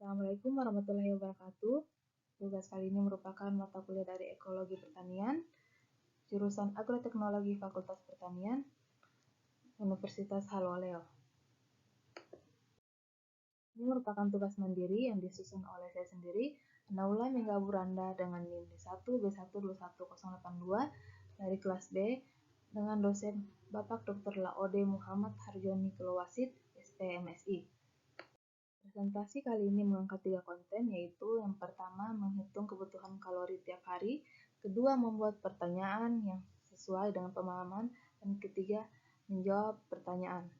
Assalamualaikum warahmatullahi wabarakatuh. Tugas kali ini merupakan mata kuliah dari Ekologi Pertanian, jurusan Agroteknologi Fakultas Pertanian, Universitas Haloleo. Ini merupakan tugas mandiri yang disusun oleh saya sendiri, Naula Megaburanda dengan NIM D1B1211082 dari kelas B dengan dosen Bapak Dr. Laode Muhammad Harjoni Kelowasid, SPMSI. Presentasi kali ini mengangkat 3 konten, yaitu yang pertama menghitung kebutuhan kalori tiap hari, kedua membuat pertanyaan yang sesuai dengan pemahaman, dan ketiga menjawab pertanyaan.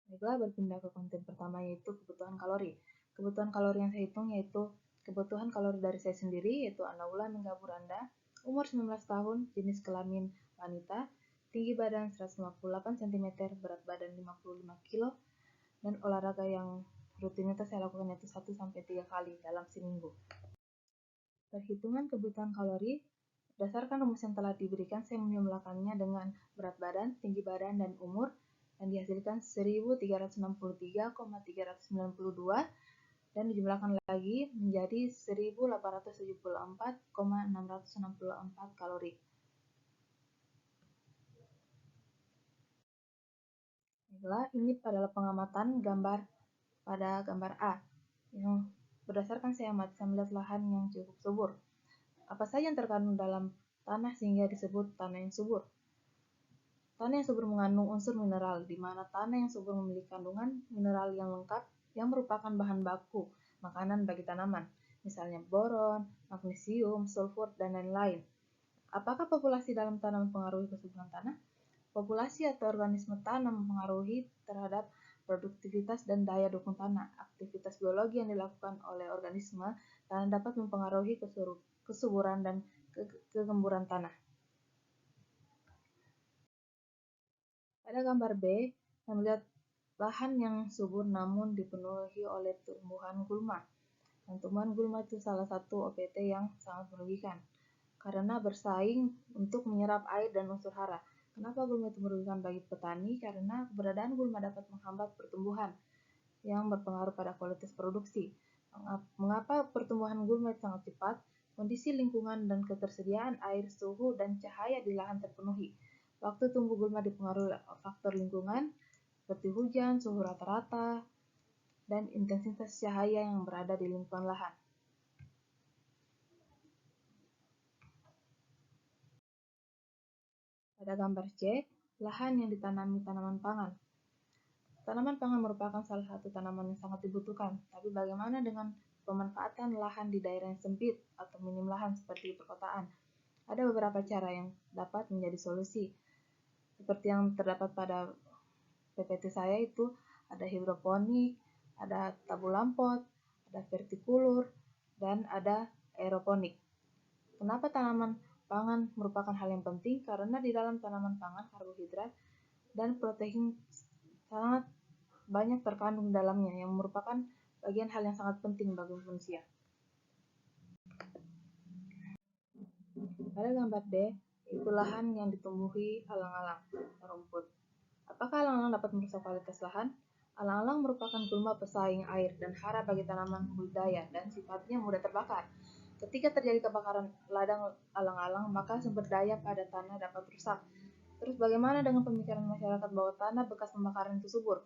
Baiklah, berpindah ke konten pertama, yaitu kebutuhan kalori. Kebutuhan kalori yang saya hitung yaitu kebutuhan kalori dari saya sendiri, yaitu Naula Megaburanda, umur 19 tahun, jenis kelamin wanita, tinggi badan 158 cm, berat badan 55 kg, dan olahraga yang rutinitas saya lakukan yaitu 1-3 kali dalam seminggu. Perhitungan kebutuhan kalori berdasarkan rumus yang telah diberikan, saya menjumlahkannya dengan berat badan, tinggi badan, dan umur, dan dihasilkan 1393,392 dan dijumlahkan lagi menjadi 1874,664 kalori. Baiklah, ini adalah pengamatan pada gambar A yang berdasarkan saya melihat lahan yang cukup subur. Apa saja yang terkandung dalam tanah sehingga disebut tanah yang subur? Tanah yang subur mengandung unsur mineral, di mana tanah yang subur memiliki kandungan mineral yang lengkap yang merupakan bahan baku makanan bagi tanaman, misalnya boron, magnesium, sulfur, dan lain-lain. Apakah populasi dalam tanah mempengaruhi kesuburan tanah? Populasi atau organisme tanah mempengaruhi terhadap produktivitas dan daya dukung tanah. Aktivitas biologi yang dilakukan oleh organisme tanah dapat mempengaruhi kesuburan dan kegemburan tanah. Pada gambar B, kita melihat lahan yang subur namun dipenuhi oleh tumbuhan gulma. Dan tumbuhan gulma itu salah satu OPT yang sangat merugikan karena bersaing untuk menyerap air dan unsur hara. Kenapa gulma itu merugikan bagi petani? Karena keberadaan gulma dapat menghambat pertumbuhan yang berpengaruh pada kualitas produksi. Mengapa pertumbuhan gulma itu sangat cepat? Kondisi lingkungan dan ketersediaan air, suhu, dan cahaya di lahan terpenuhi. Waktu tumbuh gulma dipengaruhi faktor lingkungan seperti hujan, suhu rata-rata, dan intensitas cahaya yang berada di lingkungan lahan. Pada gambar C, lahan yang ditanami tanaman pangan. Tanaman pangan merupakan salah satu tanaman yang sangat dibutuhkan, tapi bagaimana dengan pemanfaatan lahan di daerah yang sempit atau minim lahan seperti perkotaan? Ada beberapa cara yang dapat menjadi solusi. Seperti yang terdapat pada PPT saya itu ada hidroponik, ada tabul lampot, ada vertikulur, dan ada aeroponik. Kenapa tanaman pangan merupakan hal yang penting? Karena di dalam tanaman pangan karbohidrat dan protein sangat banyak terkandung dalamnya yang merupakan bagian hal yang sangat penting bagi manusia. Pada gambar D, itu lahan yang ditumbuhi alang-alang, rumput. Apakah alang-alang dapat merusak kualitas lahan? Alang-alang merupakan gulma pesaing air dan hara bagi tanaman budidaya dan sifatnya mudah terbakar. Ketika terjadi kebakaran ladang alang-alang, maka sumber daya pada tanah dapat rusak. Terus bagaimana dengan pemikiran masyarakat bahwa tanah bekas pembakaran itu subur?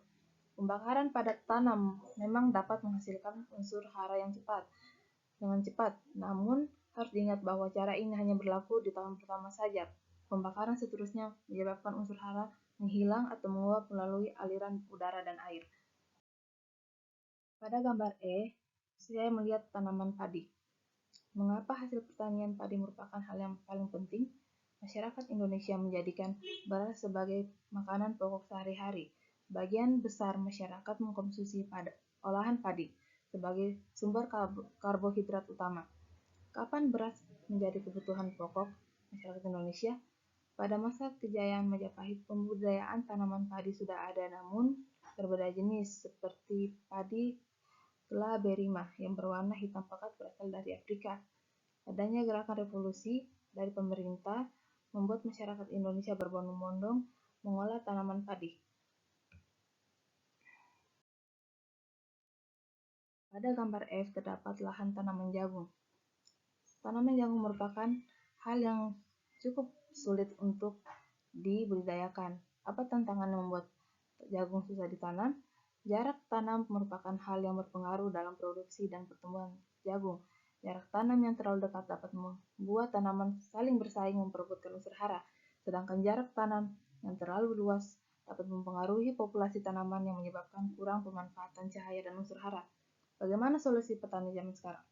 Pembakaran pada tanam memang dapat menghasilkan unsur hara yang dengan cepat. Namun, harus diingat bahwa cara ini hanya berlaku di tahun pertama saja. Pembakaran seterusnya menyebabkan unsur hara menghilang atau menguap melalui aliran udara dan air. Pada gambar E, saya melihat tanaman padi. Mengapa hasil pertanian padi merupakan hal yang paling penting? Masyarakat Indonesia menjadikan beras sebagai makanan pokok sehari-hari. Bagian besar masyarakat mengkonsumsi olahan padi sebagai sumber karbohidrat utama. Kapan beras menjadi kebutuhan pokok masyarakat Indonesia? Pada masa kejayaan Majapahit, pembudidayaan tanaman padi sudah ada, namun berbeda jenis, seperti padi glaberrima yang berwarna hitam pekat berasal dari Afrika. Adanya gerakan revolusi dari pemerintah membuat masyarakat Indonesia berbondong-bondong mengolah tanaman padi. Pada gambar F terdapat lahan tanaman jagung. Tanaman jagung merupakan hal yang cukup sulit untuk dibudidayakan. Apa tantangan yang membuat jagung susah ditanam? Jarak tanam merupakan hal yang berpengaruh dalam produksi dan pertumbuhan jagung. Jarak tanam yang terlalu dekat dapat membuat tanaman saling bersaing memperebutkan unsur hara, sedangkan jarak tanam yang terlalu luas dapat mempengaruhi populasi tanaman yang menyebabkan kurang pemanfaatan cahaya dan unsur hara. Bagaimana solusi petani zaman sekarang?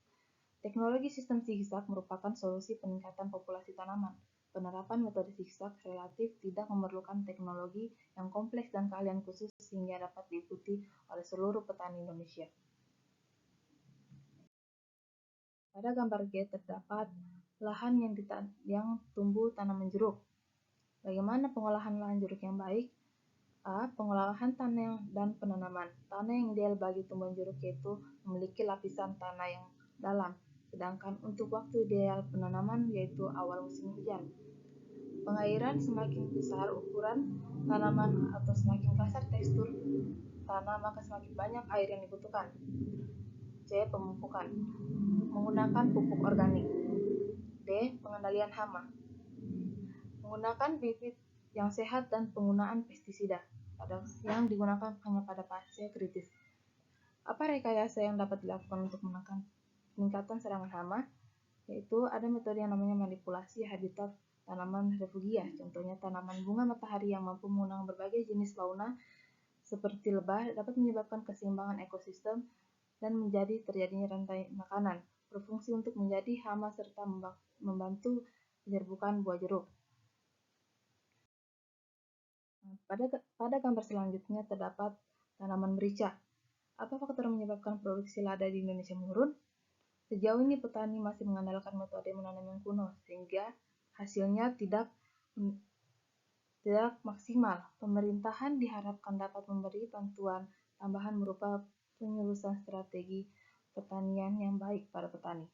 Teknologi sistem zigzag merupakan solusi peningkatan populasi tanaman. Penerapan metode zigzag relatif tidak memerlukan teknologi yang kompleks dan keahlian khusus sehingga dapat diikuti oleh seluruh petani Indonesia. Pada gambar G terdapat lahan yang tumbuh tanaman jeruk. Bagaimana pengolahan lahan jeruk yang baik? A. Pengolahan tanah dan penanaman. Tanah yang ideal bagi tumbuhan jeruk yaitu memiliki lapisan tanah yang dalam, sedangkan untuk waktu ideal penanaman yaitu awal musim hujan. Pengairan semakin besar ukuran tanaman atau semakin kasar tekstur tanah maka semakin banyak air yang dibutuhkan. C. Pemupukan. Menggunakan pupuk organik. D. Pengendalian hama. Menggunakan bibit yang sehat dan penggunaan pestisida yang digunakan hanya pada fase kritis. Apa rekayasa yang dapat dilakukan untuk menekan peningkatan serangan hama? Yaitu ada metode yang namanya manipulasi habitat tanaman refugia. Contohnya tanaman bunga matahari yang mampu mengundang berbagai jenis fauna seperti lebah dapat menyebabkan keseimbangan ekosistem dan menjadi terjadinya rantai makanan, berfungsi untuk menjadi hama serta membantu penyerbukan buah jeruk. Pada gambar selanjutnya terdapat tanaman merica. Apa faktor menyebabkan produksi lada di Indonesia menurun? Sejauh ini petani masih mengandalkan metode menanam yang kuno, sehingga hasilnya tidak maksimal. Pemerintahan diharapkan dapat memberi bantuan tambahan berupa penyulusan strategi pertanian yang baik pada petani.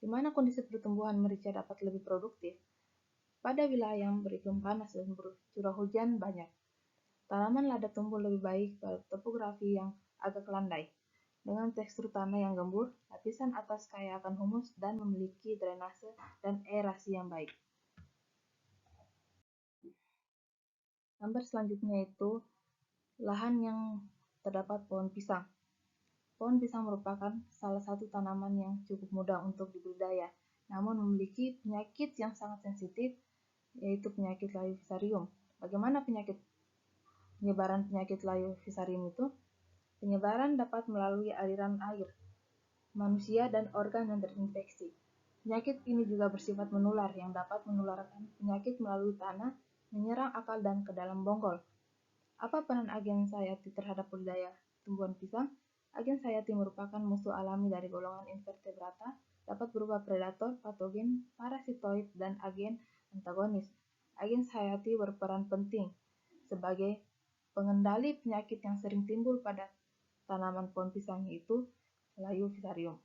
Di mana kondisi pertumbuhan merica dapat lebih produktif? Pada wilayah yang beriklim panas dan curah hujan banyak, tanaman lada tumbuh lebih baik pada topografi yang agak landai, dengan tekstur tanah yang gembur, lapisan atas kaya akan humus, dan memiliki drainase dan aerasi yang baik. Gambar selanjutnya itu lahan yang terdapat pohon pisang. Pohon pisang merupakan salah satu tanaman yang cukup mudah untuk dibudidaya, namun memiliki penyakit yang sangat sensitif, yaitu penyakit layu fusarium. Bagaimana penyebaran penyakit layu fusarium itu? Penyebaran dapat melalui aliran air, manusia, dan organ yang terinfeksi. Penyakit ini juga bersifat menular yang dapat menularkan penyakit melalui tanah, menyerang akal dan ke dalam bonggol. Apa peran agen sayati terhadap budidaya tumbuhan pisang? Agen sayati merupakan musuh alami dari golongan invertebrata, dapat berupa predator, patogen, parasitoid, dan agen antagonis. Agen sayati berperan penting sebagai pengendali penyakit yang sering timbul pada tanaman pohon pisang yaitu layu fusarium.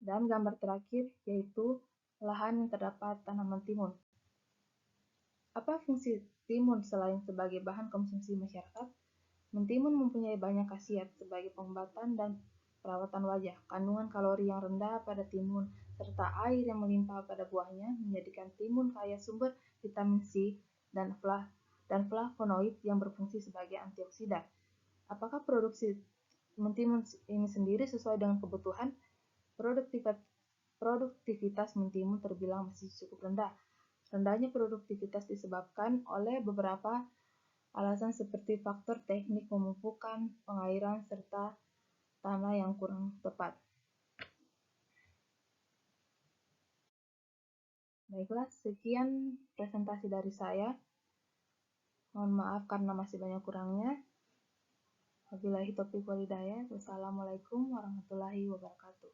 Dan gambar terakhir yaitu lahan yang terdapat tanaman timun. Apa fungsi timun selain sebagai bahan konsumsi masyarakat? Mentimun mempunyai banyak khasiat sebagai pengobatan dan perawatan wajah. Kandungan kalori yang rendah pada timun serta air yang melimpah pada buahnya menjadikan timun kaya sumber vitamin C dan flavonoid yang berfungsi sebagai antioksidan. Apakah produksi mentimun ini sendiri sesuai dengan kebutuhan? Produktivitas mentimun terbilang masih cukup rendah. Rendahnya produktivitas disebabkan oleh beberapa alasan seperti faktor teknik pemupukan, pengairan, serta tanah yang kurang tepat. Baiklah, sekian presentasi dari saya. Mohon maaf karena masih banyak kurangnya. Wabillahi taufiq wal hidayah. Wassalamualaikum warahmatullahi wabarakatuh.